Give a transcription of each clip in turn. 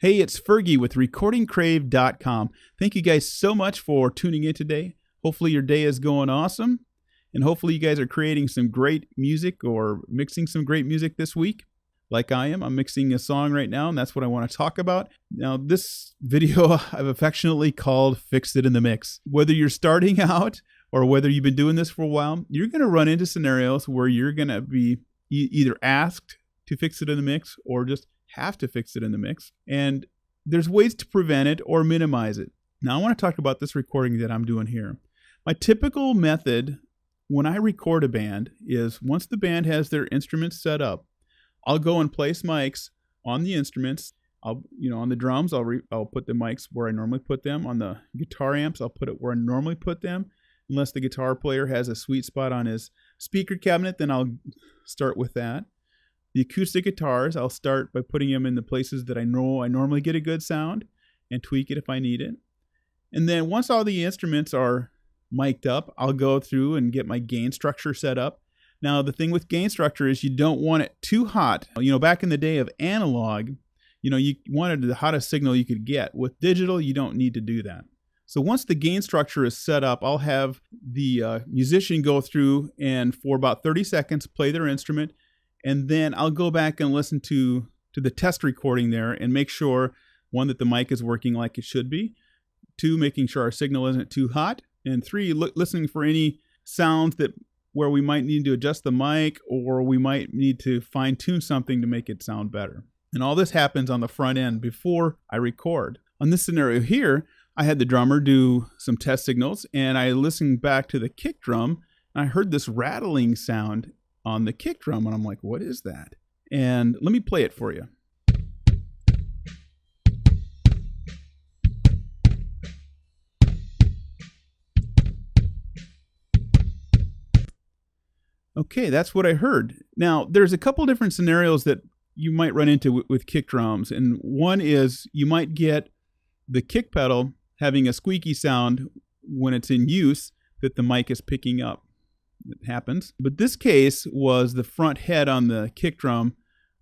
Hey, it's Fergie with recordingcrave.com. Thank you guys so much for tuning in today. Hopefully your day is going awesome. And hopefully you guys are creating some great music or mixing some great music this week. Like I am. I'm mixing a song right now, and that's what I want to talk about. Now, this video I've affectionately called Fix It in the Mix. Whether you're starting out or whether you've been doing this for a while, you're going to run into scenarios where you're going to be either asked to fix it in the mix or just have to fix it in the mix. And there's ways to prevent it or minimize it. Now I want to talk about this recording that I'm doing here. My typical method when I record a band is once the band has their instruments set up, I'll go and place mics on the instruments. On the drums, I'll put the mics where I normally put them. On the guitar amps, I'll put it where I normally put them. Unless the guitar player has a sweet spot on his speaker cabinet, then I'll start with that. The acoustic guitars, I'll start by putting them in the places that I know I normally get a good sound and tweak it if I need it. And then once all the instruments are mic'd up, I'll go through and get my gain structure set up. Now, the thing with gain structure is you don't want it too hot. Back in the day of analog, you wanted the hottest signal you could get. With digital, you don't need to do that. So once the gain structure is set up, I'll have the musician go through and for about 30 seconds play their instrument. And then I'll go back and listen to the test recording there and make sure, one, that the mic is working like it should be. Two, making sure our signal isn't too hot. And three, listening for any sounds where we might need to adjust the mic or we might need to fine tune something to make it sound better. And all this happens on the front end before I record. On this scenario here, I had the drummer do some test signals and I listened back to the kick drum and I heard this rattling sound on the kick drum, and I'm like, what is that? And let me play it for you. Okay, that's what I heard. Now, there's a couple different scenarios that you might run into with kick drums, and one is you might get the kick pedal having a squeaky sound when it's in use that the mic is picking up. It happens. But this case was the front head on the kick drum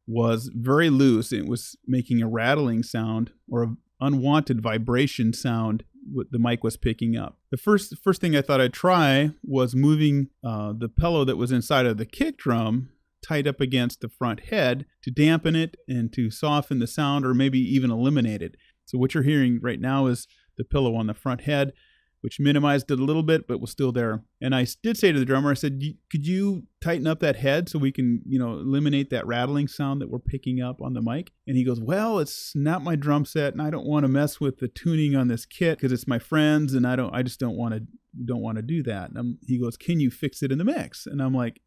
was very loose. It was making a rattling sound or an unwanted vibration sound what the mic was picking up. The first thing I thought I'd try was moving the pillow that was inside of the kick drum tight up against the front head to dampen it and to soften the sound or maybe even eliminate it. So what you're hearing right now is the pillow on the front head, which minimized it a little bit, but was still there. And I did say to the drummer, I said, could you tighten up that head so we can, eliminate that rattling sound that we're picking up on the mic? And he goes, well, it's not my drum set, and I don't want to mess with the tuning on this kit because it's my friends, and I just don't want to do that. And he goes, can you fix it in the mix? And I'm like,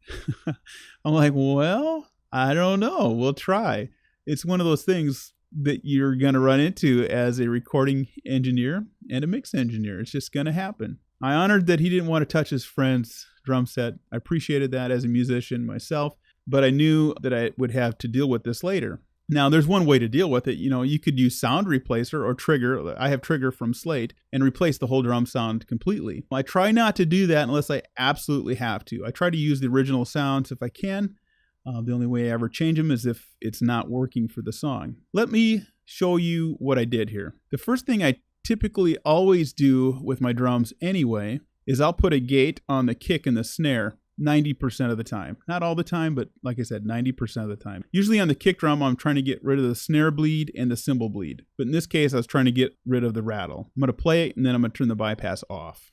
well, I don't know. We'll try. It's one of those things that you're going to run into as a recording engineer and a mix engineer. It's just going to happen. I honored that he didn't want to touch his friend's drum set. I appreciated that as a musician myself, but I knew that I would have to deal with this later. Now, there's one way to deal with it. You could use Sound Replacer or Trigger. I have Trigger from Slate and replace the whole drum sound completely. I try not to do that unless I absolutely have to. I try to use the original sounds if I can. The only way I ever change them is if it's not working for the song. Let me show you what I did here. The first thing I typically always do with my drums anyway is I'll put a gate on the kick and the snare 90% of the time. Not all the time, but like I said, 90% of the time. Usually on the kick drum, I'm trying to get rid of the snare bleed and the cymbal bleed. But in this case, I was trying to get rid of the rattle. I'm going to play it and then I'm going to turn the bypass off.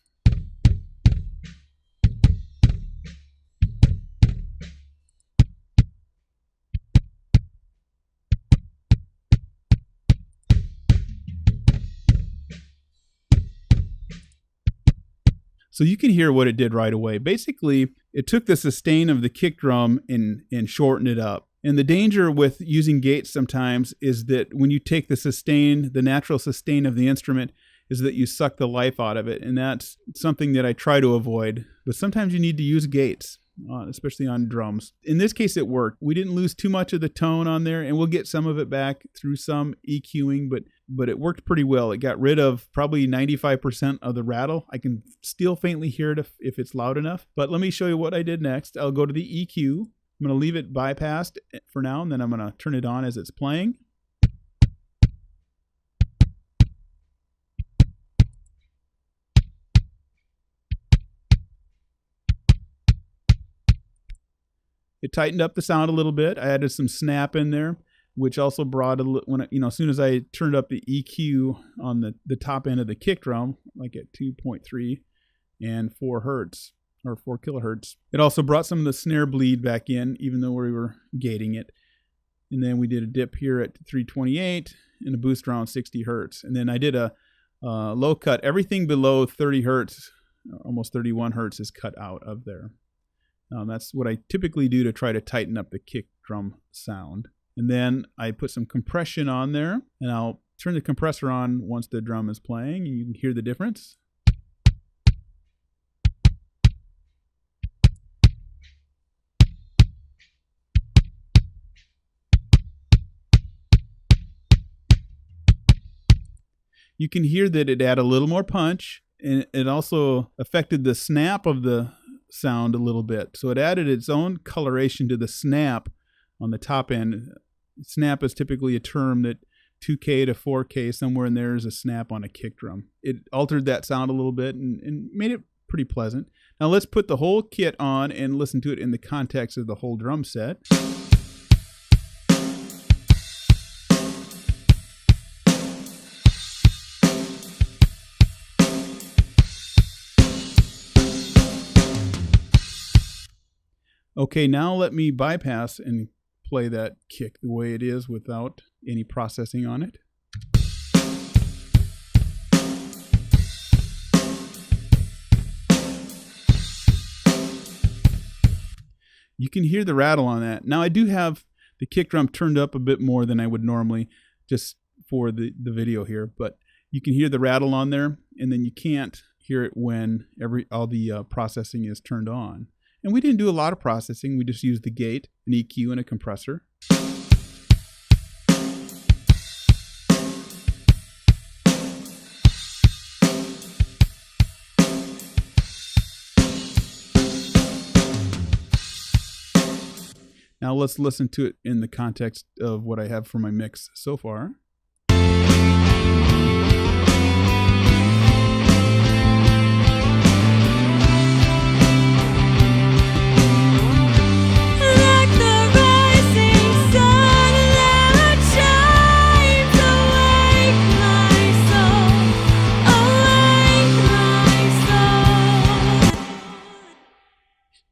So you can hear what it did right away. Basically, it took the sustain of the kick drum and shortened it up. And the danger with using gates sometimes is that when you take the sustain, the natural sustain of the instrument, is that you suck the life out of it. And that's something that I try to avoid. But sometimes you need to use gates, especially on drums. In this case, it worked. We didn't lose too much of the tone on there, and we'll get some of it back through some EQing, but it worked pretty well. It got rid of probably 95% of the rattle. I can still faintly hear it if it's loud enough. But let me show you what I did next. I'll go to the EQ. I'm going to leave it bypassed for now, and then I'm going to turn it on as it's playing. It tightened up the sound a little bit. I added some snap in there, which also brought as soon as I turned up the EQ on the top end of the kick drum, like at 2.3 and 4 hertz or 4 kilohertz, it also brought some of the snare bleed back in, even though we were gating it. And then we did a dip here at 328 and a boost around 60 hertz. And then I did a low cut. Everything below 30 hertz, almost 31 hertz, is cut out of there. That's what I typically do to try to tighten up the kick drum sound. And then I put some compression on there, and I'll turn the compressor on once the drum is playing, and you can hear the difference. You can hear that it added a little more punch, and it also affected the snap of the sound a little bit. So it added its own coloration to the snap on the top end. Snap is typically a term that 2K to 4K, somewhere in there is a snap on a kick drum. It altered that sound a little bit and made it pretty pleasant. Now let's put the whole kit on and listen to it in the context of the whole drum set. Okay, now let me bypass and play that kick the way it is without any processing on it. You can hear the rattle on that. Now I do have the kick drum turned up a bit more than I would normally, just for the video here, but you can hear the rattle on there, and then you can't hear it when all the processing is turned on. And we didn't do a lot of processing. We just used the gate, an EQ, and a compressor. Now let's listen to it in the context of what I have for my mix so far.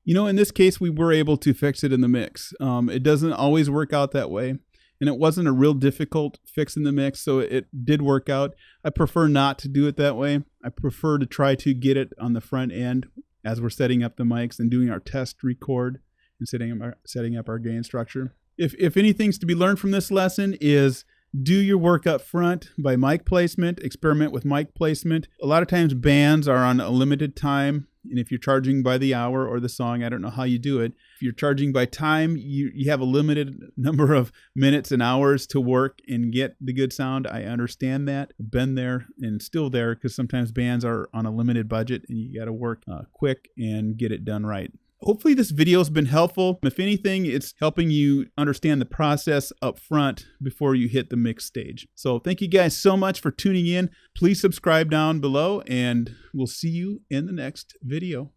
You know, in this case, we were able to fix it in the mix. It doesn't always work out that way, and it wasn't a real difficult fix in the mix, so it did work out. I prefer not to do it that way. I prefer to try to get it on the front end as we're setting up the mics and doing our test record and setting up our gain structure. If anything's to be learned from this lesson is do your work up front by mic placement, experiment with mic placement. A lot of times bands are on a limited time. And if you're charging by the hour or the song, I don't know how you do it. If you're charging by time, you have a limited number of minutes and hours to work and get the good sound. I understand that. I've been there and still there because sometimes bands are on a limited budget and you got to work quick and get it done right. Hopefully this video has been helpful. If anything, it's helping you understand the process up front before you hit the mix stage. So thank you guys so much for tuning in. Please subscribe down below and we'll see you in the next video.